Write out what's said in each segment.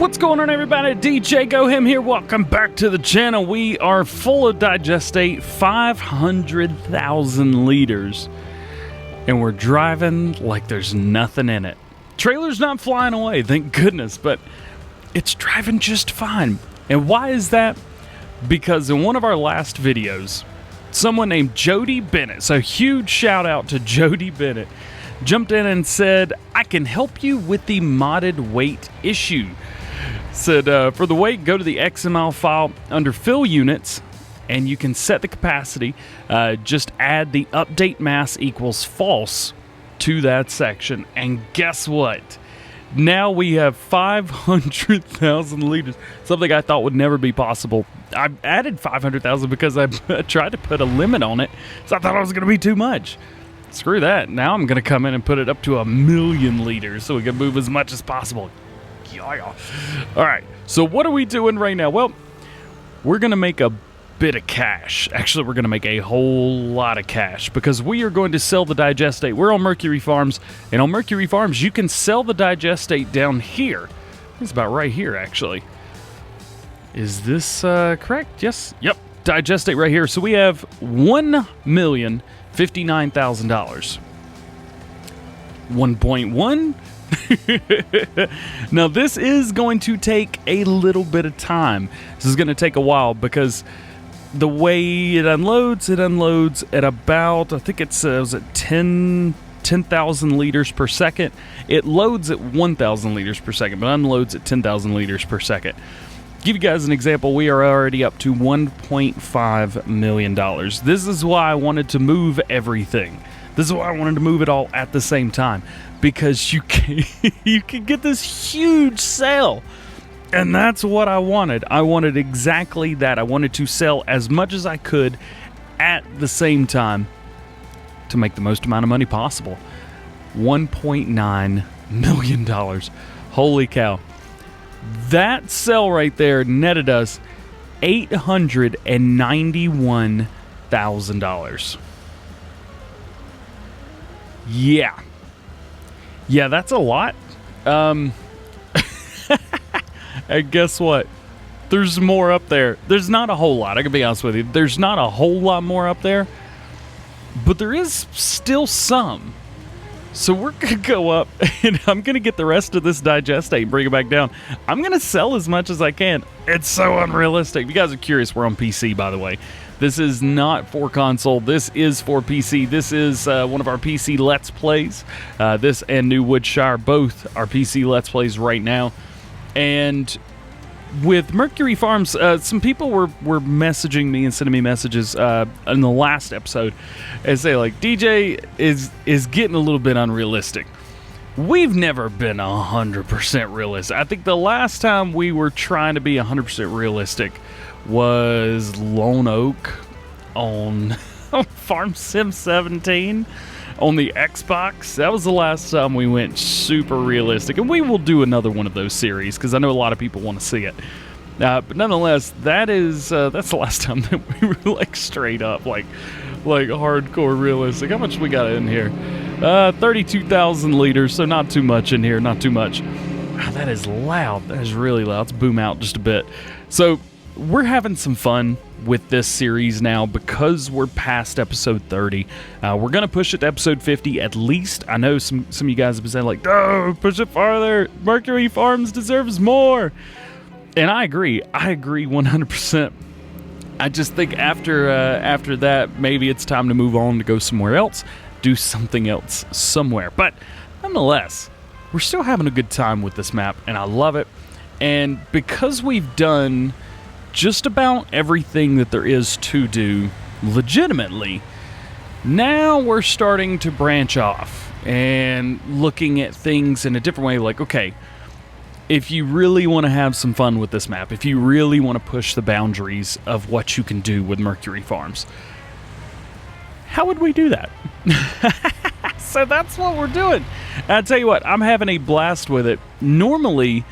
What's going on, everybody? DJ GoHam here. Welcome back to the channel. We are full of digestate, 500,000 liters, and we're driving like there's nothing in it. Trailer's not flying away, thank goodness, but it's driving just fine. And why is that? Because in one of our last videos, someone named Jodie Bennett, so huge shout out to Jodie Bennett, jumped in and said, I can help you with the modded weight issue. Said, for the weight, go to the XML file under fill units, and you can set the capacity. Just add the update mass equals false to that section. And guess what? Now we have 500,000 liters, something I thought would never be possible. I added 500,000 because I tried to put a limit on it, so I thought it was going to be too much. Screw that. Now I'm going to come in and put it up to 1,000,000 liters so we can move as much as possible. Yeah. All right, so what are we doing right now? Well, we're going to make a bit of cash. Actually, we're going to make a whole lot of cash because we are going to sell the digestate. We're on Mercury Farms, and on Mercury Farms, you can sell the digestate down here. It's about right here, actually. Is this correct? Yes. Yep. Digestate right here. So we have $1,059,000. 1.1. Now, this is going to take a little bit of time. This is going to take a while because the way it unloads at about, I think it's was it 10,000 liters per second. It loads at 1,000 liters per second, but unloads at 10,000 liters per second. Give you guys an example, we are already up to $1.5 million. This is why I wanted to move everything. This is why I wanted to move it all at the same time, because you can get this huge sale, and that's what I wanted. I wanted exactly that. I wanted to sell as much as I could at the same time to make the most amount of money possible. $1.9 million. Holy cow. That sell right there netted us $891,000. Yeah, that's a lot. And guess what? There's more up there. There's not a whole lot. I can be honest with you. There's not a whole lot more up there, but there is still some. So we're going to go up, and I'm going to get the rest of this digestate and bring it back down. I'm going to sell as much as I can. It's so unrealistic. If you guys are curious, we're on PC, by the way. This is not for console. This is for PC. This is one of our PC Let's Plays. This and New Woodshire, both are PC Let's Plays right now. And with Mercury Farms, some people were messaging me and sending me messages in the last episode and say, like, DJ is getting a little bit unrealistic. We've never been 100% realistic. I think the last time we were trying to be 100% realistic was Lone Oak on Farm Sim 17 on the Xbox. That was the last time we went super realistic, and we will do another one of those series because I know a lot of people want to see it. But nonetheless, that's the last time that we were like straight up like hardcore realistic. How much we got in here? 32,000 liters, so not too much in here, not too much. Wow, that is loud. That is really loud. Let's boom out just a bit. So we're having some fun with this series now because we're past episode 30. We're going to push it to episode 50 at least. I know some of you guys have been saying, like, no, push it farther. Mercury Farms deserves more. And I agree. I agree 100%. I just think after that, maybe it's time to move on to go somewhere else, do something else somewhere. But nonetheless, we're still having a good time with this map, and I love it. And because we've done just about everything that there is to do legitimately, now we're starting to branch off and looking at things in a different way. Like, okay, if you really want to have some fun with this map, if you really want to push the boundaries of what you can do with Mercury Farms, how would we do that? So that's what we're doing. And I tell you what, I'm having a blast with it. Normally,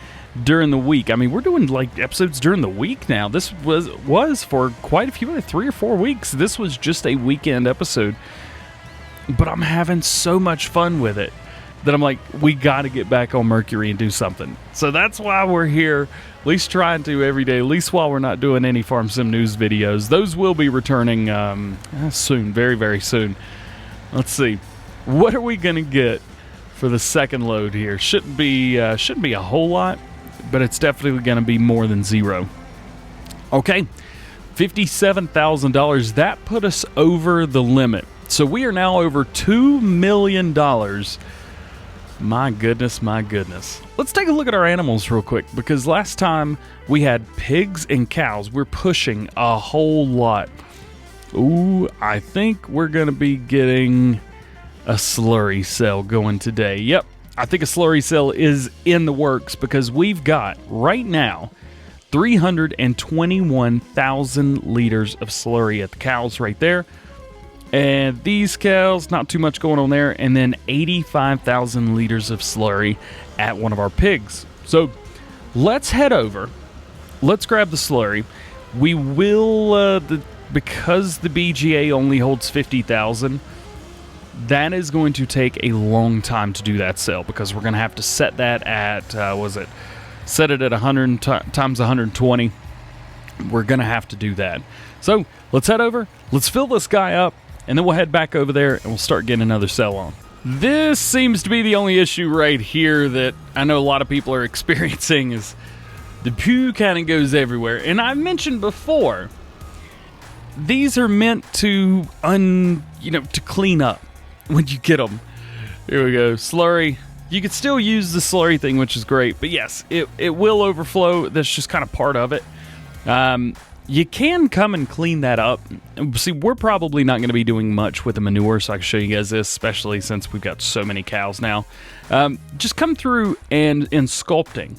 during the week, I mean, we're doing like episodes during the week now. This was for quite a few, 3 or 4 weeks. This was just a weekend episode, but I'm having so much fun with it. that I'm like, we got to get back on Mercury and do something. So that's why we're here, at least trying to every day, at least while we're not doing any Farm Sim News videos. Those will be returning soon, very, very soon. Let's see. What are we going to get for the second load here? Shouldn't be a whole lot, but it's definitely going to be more than zero. Okay, $57,000. That put us over the limit. So we are now over $2 million. My goodness, my goodness. Let's take a look at our animals real quick, because last time we had pigs and cows. We're pushing a whole lot. Ooh, I think we're going to be getting a slurry cell going today. Yep, I think a slurry cell is in the works, because we've got, right now, 321,000 liters of slurry at the cows right there. And these cows, not too much going on there. And then 85,000 liters of slurry at one of our pigs. So let's head over. Let's grab the slurry. We will, because the BGA only holds 50,000, that is going to take a long time to do that cell, because we're going to have to set that at, set it at 100 times 120. We're going to have to do that. So let's head over. Let's fill this guy up. And then we'll head back over there and we'll start getting another cell on. This seems to be the only issue right here that I know a lot of people are experiencing, is the poo kind of goes everywhere. And I've mentioned before, these are meant to to clean up when you get them. Here we go, slurry. You can still use the slurry thing, which is great. But yes, it will overflow. That's just kind of part of it. You can come and clean that up. See, we're probably not going to be doing much with the manure, so I can show you guys this, especially since we've got so many cows now. Just come through and in sculpting,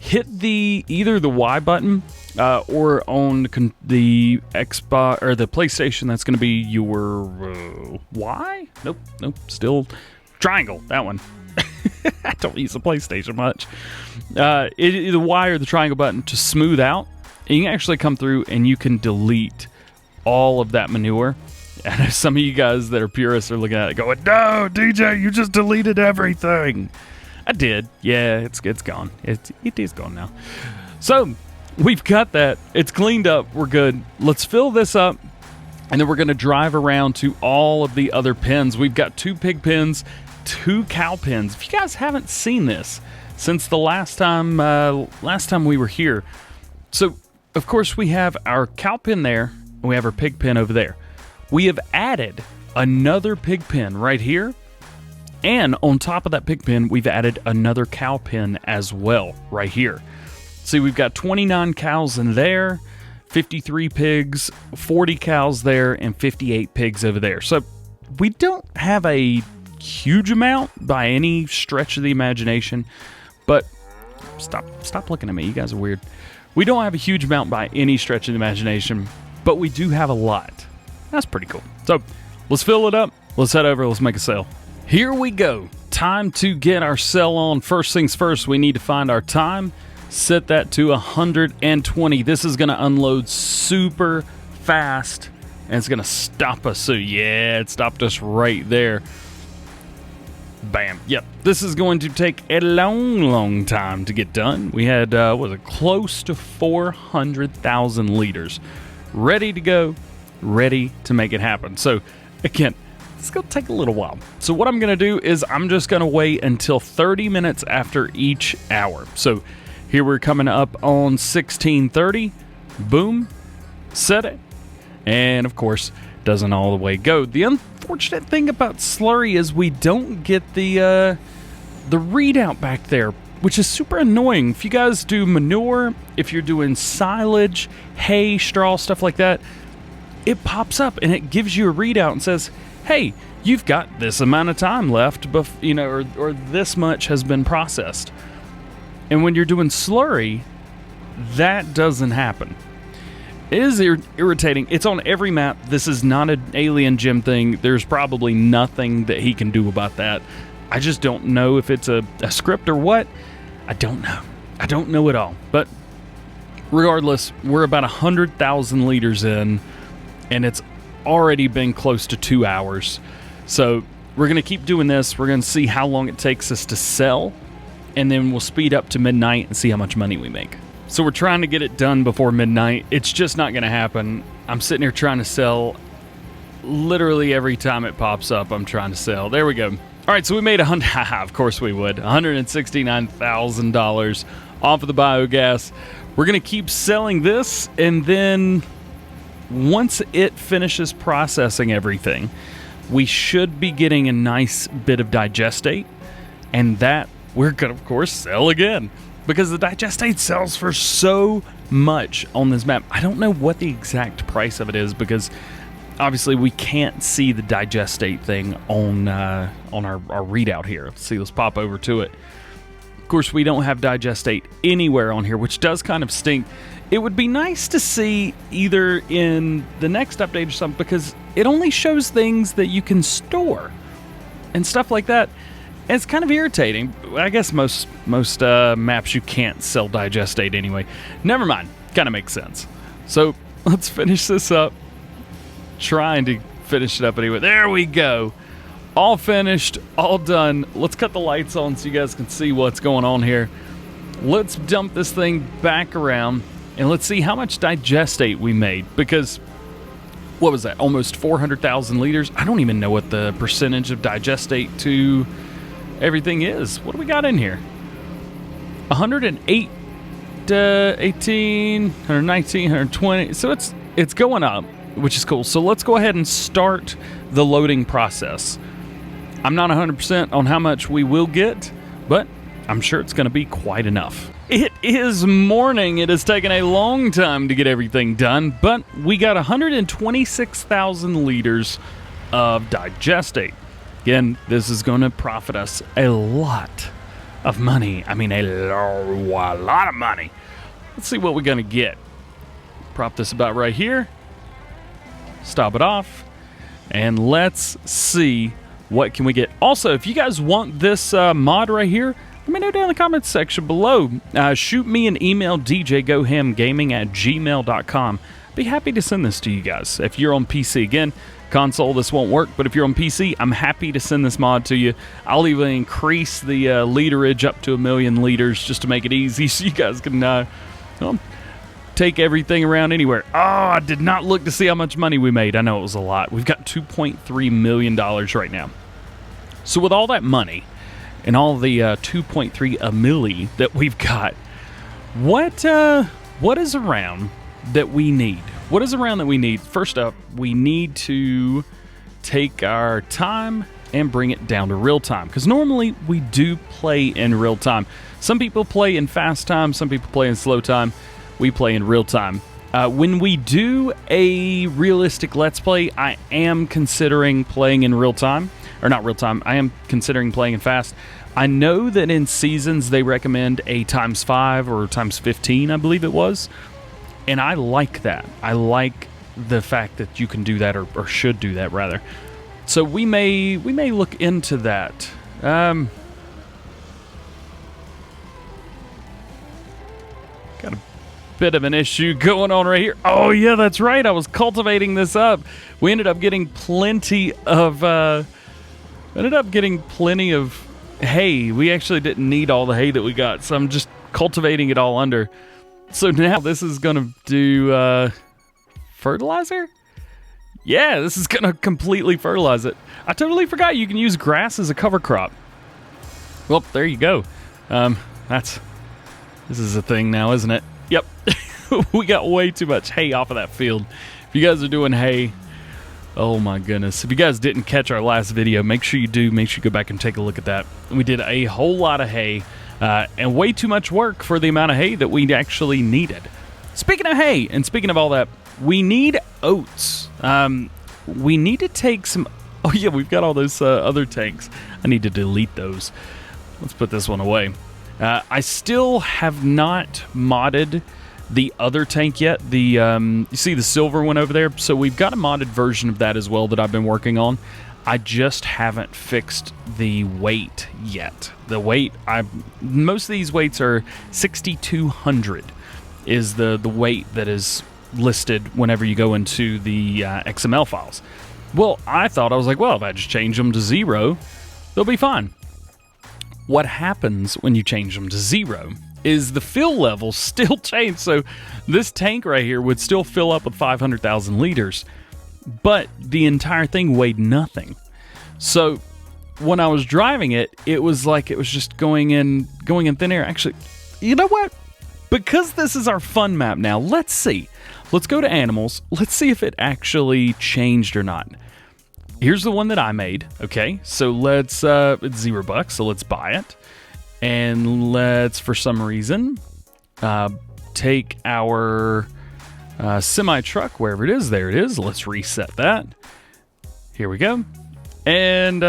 hit either the Y button or on the Xbox or the PlayStation. That's going to be your Y. Nope, still triangle. That one. I don't use the PlayStation much. The Y or the triangle button to smooth out. And you can actually come through and you can delete all of that manure. And some of you guys that are purists are looking at it going, no, DJ, you just deleted everything. I did. Yeah, it's gone. It is gone now. So we've got that. It's cleaned up. We're good. Let's fill this up. And then we're going to drive around to all of the other pens. We've got 2 pig pens, 2 cow pens. If you guys haven't seen this since the last time we were here. So, of course, we have our cow pen there, and we have our pig pen over there. We have added another pig pen right here, and on top of that pig pen, we've added another cow pen as well right here. See, we've got 29 cows in there, 53 pigs, 40 cows there, and 58 pigs over there. So we don't have a huge amount by any stretch of the imagination, but stop looking at me. You guys are weird. We don't have a huge amount by any stretch of the imagination, but we do have a lot. That's pretty cool. So let's fill it up. Let's head over. Let's make a sale. Here we go. Time to get our cell on. First things first, we need to find our time. Set that to 120. This is going to unload super fast, and it's going to stop us. So yeah, it stopped us right there. Bam. Yep. This is going to take a long time to get done. We had, close to 400,000 liters ready to go, ready to make it happen. So, again, it's going to take a little while. So what I'm going to do is I'm just going to wait until 30 minutes after each hour. So here we're coming up on 16:30. Boom. Set it. And, of course, doesn't all the way go. The unfortunate thing about slurry is we don't get the readout back there, which is super annoying. If you guys do manure, if you're doing silage, hay, straw, stuff like that, it pops up and it gives you a readout and says, hey, you've got this amount of time left, or this much has been processed. And when you're doing slurry, that doesn't happen. It is irritating. It's on every map. This is not an alien gym thing. There's probably nothing that he can do about that. I just don't know if it's a script or what. I don't know. I don't know at all. But regardless, we're about 100,000 liters in, and it's already been close to 2 hours. So we're going to keep doing this. We're going to see how long it takes us to sell, and then we'll speed up to midnight and see how much money we make. So we're trying to get it done before midnight. It's just not going to happen. I'm sitting here trying to sell. Literally every time it pops up, I'm trying to sell. There we go. All right, so we made of course we would, $169,000 off of the biogas. We're going to keep selling this, and then once it finishes processing everything, we should be getting a nice bit of digestate, and that we're going to, of course, sell again, because the digestate sells for so much on this map. I don't know what the exact price of it is, because obviously we can't see the digestate thing on our readout here. Let's see, let's pop over to it. Of course, we don't have digestate anywhere on here, which does kind of stink. It would be nice to see either in the next update or something, because it only shows things that you can store and stuff like that. And it's kind of irritating. I guess most maps you can't sell digestate anyway. Never mind. Kind of makes sense. So let's finish this up. Trying to finish it up anyway. There we go. All finished, all done. Let's cut the lights on so you guys can see what's going on here. Let's dump this thing back around, and let's see how much digestate we made, because what was that, almost 400,000 liters? I don't even know what the percentage of digestate to everything is. What do we got in here? 108, 18, 119, 120. So it's going up, which is cool. So let's go ahead and start the loading process. I'm not 100% on how much we will get, but I'm sure it's going to be quite enough. It is morning. It has taken a long time to get everything done, but we got 126,000 liters of digestate. Again, this is going to profit us a lot of money. I mean, a lot of money. Let's see what we're going to get. Prop this about right here. Stop it off. And let's see what can we get. Also, if you guys want this mod right here, let me know down in the comments section below. Shoot me an email, djgohamgaming@gmail.com. Be happy to send this to you guys. If you're on PC, again, console, this won't work, but if you're on PC, I'm happy to send this mod to you. I'll even increase the literage up to 1,000,000 liters just to make it easy so you guys can take everything around anywhere. Oh, I did not look to see how much money we made. I know it was a lot. We've got $2.3 million right now. So with all that money and all the 2.3 milli that we've got, what is around that we need? What is around that we need? First up, we need to take our time and bring it down to real time, because normally we do play in real time. Some people play in fast time, some people play in slow time. We play in real time. When we do a realistic Let's Play, I am considering playing in real time. Or not real time, I am considering playing in fast. I know that in Seasons they recommend a ×5 or ×15, I believe it was. And I like that. I like the fact that you can do that, or should do that, rather. So we may look into that. Got a bit of an issue going on right here. Oh yeah, that's right. I was cultivating this up. We ended up getting plenty of hay. We actually didn't need all the hay that we got, so I'm just cultivating it all under. So now this is gonna do fertilizer. Yeah, this is gonna completely fertilize it. I totally forgot you can use grass as a cover crop. Well, there you go. This is a thing now, isn't it? Yep. We got way too much hay off of that field. If you guys are doing hay, oh my goodness. If you guys didn't catch our last video, make sure you do. Make sure you go back and take a look at that. We did a whole lot of hay, and way too much work for the amount of hay that we actually needed. Speaking of hay, and speaking of all that, we need oats. We need to take some... Oh yeah, we've got all those other tanks. I need to delete those. Let's put this one away. I still have not modded the other tank yet. You see the silver one over there? So we've got a modded version of that as well that I've been working on. I just haven't fixed the weight yet. The weight, most of these weights are 6,200 is the weight that is listed whenever you go into the XML files. Well, I was like, well, if I just change them to 0, they'll be fine. What happens when you change them to 0 is the fill levels still change. So this tank right here would still fill up with 500,000 liters, but the entire thing weighed nothing. So when I was driving it, it was like it was just going in thin air. Actually, you know what? Because this is our fun map now, let's see. Let's go to animals. Let's see if it actually changed or not. Here's the one that I made. Okay, so let's, it's $0, so let's buy it. And let's, for some reason, take our semi-truck, wherever it is. There it is. Let's reset that. Here we go. And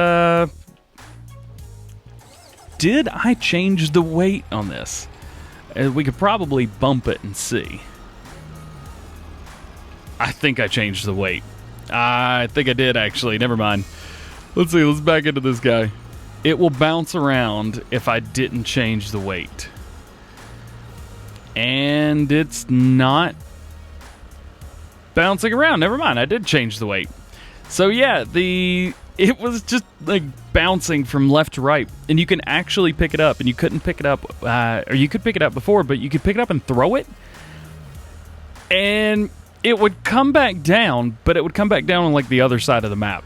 did I change the weight on this? We could probably bump it and see. I think I changed the weight. I think I did, actually. Never mind. Let's see. Let's back into this guy. It will bounce around if I didn't change the weight. And it's not bouncing around. Never mind. I did change the weight. So yeah, it was just like bouncing from left to right. And you can actually pick it up. And you couldn't pick it up, or you could pick it up before, but you could pick it up and throw it. And it would come back down, but it would come back down on like the other side of the map.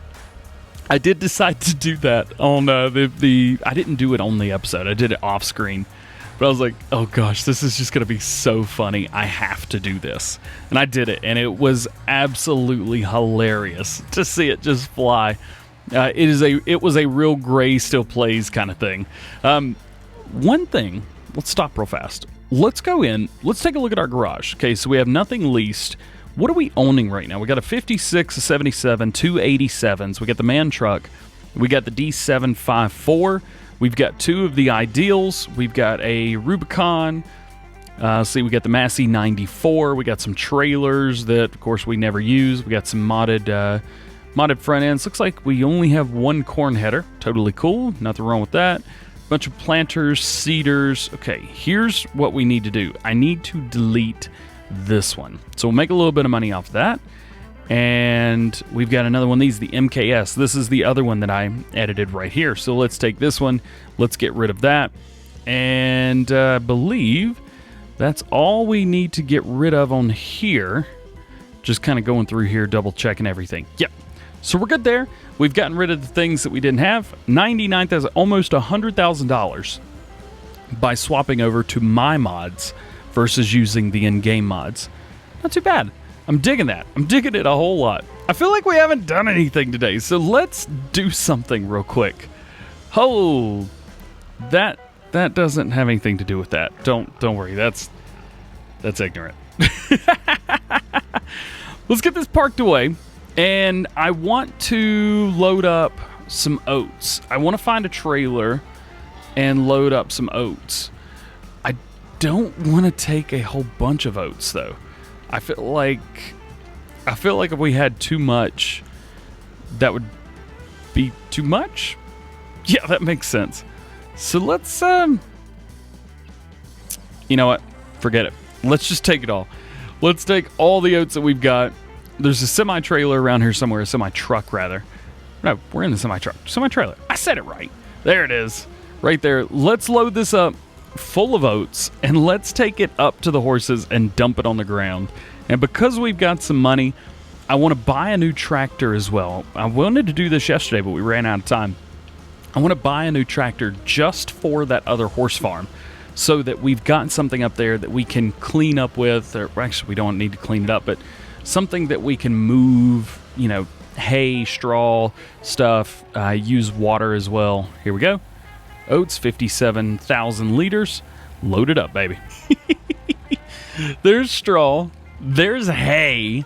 I did decide to do that on I didn't do it on the episode. I did it off screen. But I was like, oh gosh, this is just going to be so funny. I have to do this. And I did it, and it was absolutely hilarious to see it just fly. It was a real Gray Still Plays kind of thing. One thing, let's stop real fast. Let's go in. Let's take a look at our garage. Okay, so we have nothing leased. What are we owning right now? We got a 56, a 77, two 87s. We got the man truck. We got the D754. We've got 2 of the Ideals. We've got a Rubicon. See, we got the Massey 94. We got some trailers that, of course, we never use. We got some modded front ends. Looks like we only have 1 corn header. Totally cool. Nothing wrong with that. Bunch of planters, seeders. Okay, here's what we need to do. I need to delete this one. So we'll make a little bit of money off that. And we've got another one of these, the MKS. This is the other one that I edited right here. So let's take this one. Let's get rid of that. And I believe that's all we need to get rid of on here. Just kind of going through here, double checking everything. Yep. So we're good there. We've gotten rid of the things that we didn't have. $99,000, almost $100,000 by swapping over to my mods versus using the in-game mods. Not too bad. I'm digging that. I'm digging it a whole lot. I feel like we haven't done anything today, so let's do something real quick. Oh, that doesn't have anything to do with that. Don't worry. That's ignorant. Let's get this parked away, and I want to load up some oats. I want to find a trailer and load up some oats. I don't want to take a whole bunch of oats though. I feel like if we had too much, that would be too much. Yeah, that makes sense. So let's you know what? Forget it. Let's just take it all. Let's take all the oats that we've got. There's a semi-trailer around here somewhere, a semi-truck rather. No, we're in the semi-truck. Semi-trailer. I said it right. There it is. Right there. Let's load this up full of oats, and let's take it up to the horses and dump it on the ground. And because we've got some money, I want to buy a new tractor as well. I wanted to do this yesterday, but we ran out of time. I want to buy a new tractor just for that other horse farm, so that we've got something up there that we can clean up with, or actually we don't need to clean it up, but something that we can move, you know, hay, straw, stuff, use water as well. Here we go. Oats, 57,000 liters. Load it up, baby. There's straw. There's hay.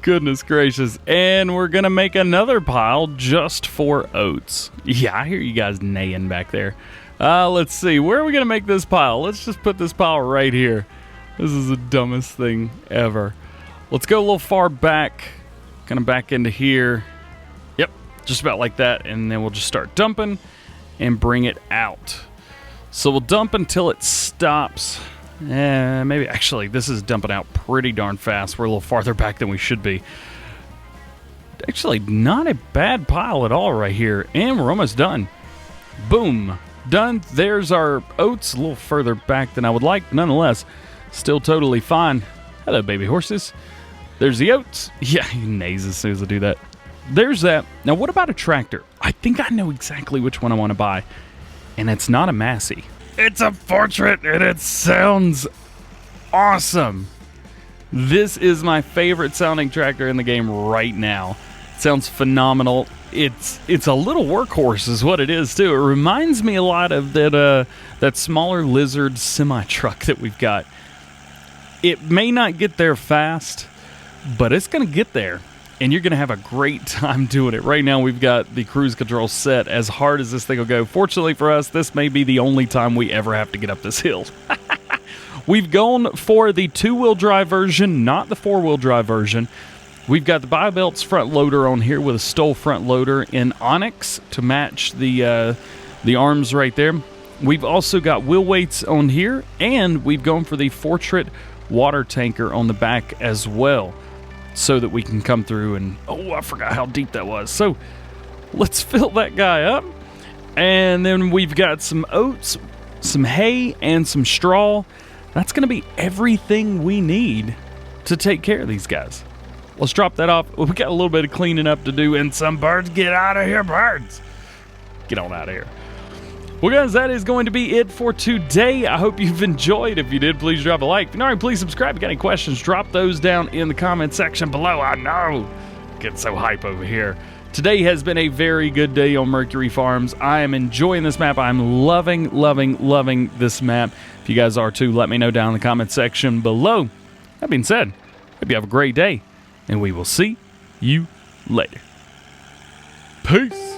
Goodness gracious. And we're going to make another pile just for oats. Yeah, I hear you guys neighing back there. Let's see. Where are we going to make this pile? Let's just put this pile right here. This is the dumbest thing ever. Let's go a little far back. Kind of back into here. Yep, just about like that. And then we'll just start dumping and bring it out. So we'll dump until it stops. Maybe, actually, this is dumping out pretty darn fast. We're a little farther back than we should be. Actually, not a bad pile at all right here. And we're almost done. Boom. Done. There's our oats, a little further back than I would like. Nonetheless, still totally fine. Hello, baby horses. There's the oats. Yeah, he neighs as soon as I do that. There's that. Now, what about a tractor? I think I know exactly which one I want to buy. And it's not a Massey. It's a Portrait, and it sounds awesome. This is my favorite sounding tractor in the game right now. It sounds phenomenal. It's a little workhorse is what it is, too. It reminds me a lot of that smaller Lizard semi-truck that we've got. It may not get there fast, but it's going to get there. And you're going to have a great time doing it. Right now, we've got the cruise control set as hard as this thing will go. Fortunately for us, this may be the only time we ever have to get up this hill. We've gone for the two-wheel drive version, not the four-wheel drive version. We've got the Bi-Belts front loader on here with a Stoll front loader in onyx to match the arms right there. We've also got wheel weights on here, and we've gone for the Portrait water tanker on the back as well, so that we can come through and... Oh, I forgot how deep that was. So let's fill that guy up. And then we've got some oats, some hay, and some straw. That's going to be everything we need to take care of these guys. Let's drop that off. We got a little bit of cleaning up to do, and some birds. Get out of here, birds. Get on out of here. Well, guys, that is going to be it for today. I hope you've enjoyed. If you did, please drop a like. If you're not already, please subscribe. If you got any questions, drop those down in the comment section below. I know. Get so hype over here. Today has been a very good day on Mercury Farms. I am enjoying this map. I'm loving, loving, loving this map. If you guys are too, let me know down in the comment section below. That being said, hope you have a great day, and we will see you later. Peace.